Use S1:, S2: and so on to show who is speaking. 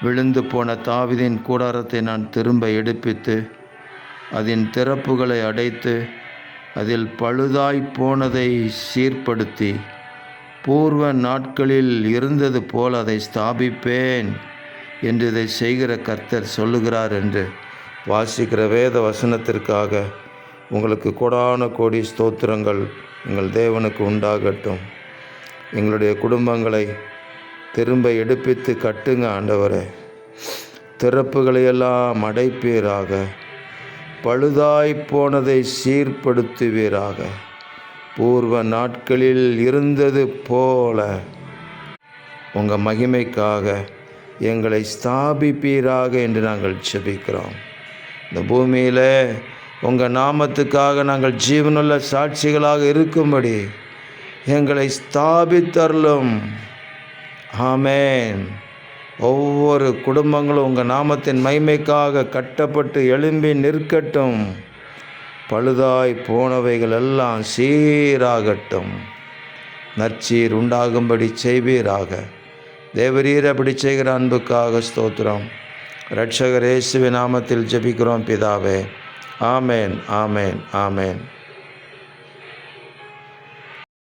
S1: விழுந்து போன தாவீதின் கூடாரத்தை நான் திரும்ப எடுப்பித்து அதன் திறப்புகளை அடைத்து அதில் பழுதாய் போனதை சீர்படுத்தி பூர்வ நாட்களில் இருந்தது போல் அதை ஸ்தாபிப்பேன் என்று இதை செய்கிற கர்த்தர் சொல்லுகிறார் என்று வாசிக்கிற வேத வசனத்திற்காக உங்களுக்கு கோடான கோடி ஸ்தோத்திரங்கள் எங்கள் தேவனுக்கு உண்டாகட்டும். எங்களுடைய குடும்பங்களை திரும்ப எடுப்பித்து கட்டுங்க ஆண்டவரே. திறப்புகளையெல்லாம் அடைப்பீராக. பழுதாய் போனதை சீர்படுத்துவீராக. பூர்வ நாட்களில் இருந்தது போல உங்கள் மகிமைக்காக எங்களை ஸ்தாபிப்பீராக என்று நாங்கள் ஜெபிக்கிறோம். இந்த பூமியில் உங்கள் நாமத்துக்காக நாங்கள் ஜீவனுள்ள சாட்சிகளாக இருக்கும்படி எங்களை ஸ்தாபித்தருளும். ஆமென். ஒவ்வொரு குடும்பங்களும் உங்கள் நாமத்தின் மகிமைக்காக கட்டப்பட்டு எழும்பி நிற்கட்டும். பழுதாய் போனவைகள் எல்லாம் சீராகட்டும். நற்சீர் உண்டாகும்படி செய்வீராக. தேவரீர் அப்படி செய்கிற அன்புக்காக ஸ்தோத்திரம். இரட்சகர் இயேசுவின் நாமத்தில் ஜெபிக்கிறோம் பிதாவே. ஆமென், ஆமென், ஆமென்.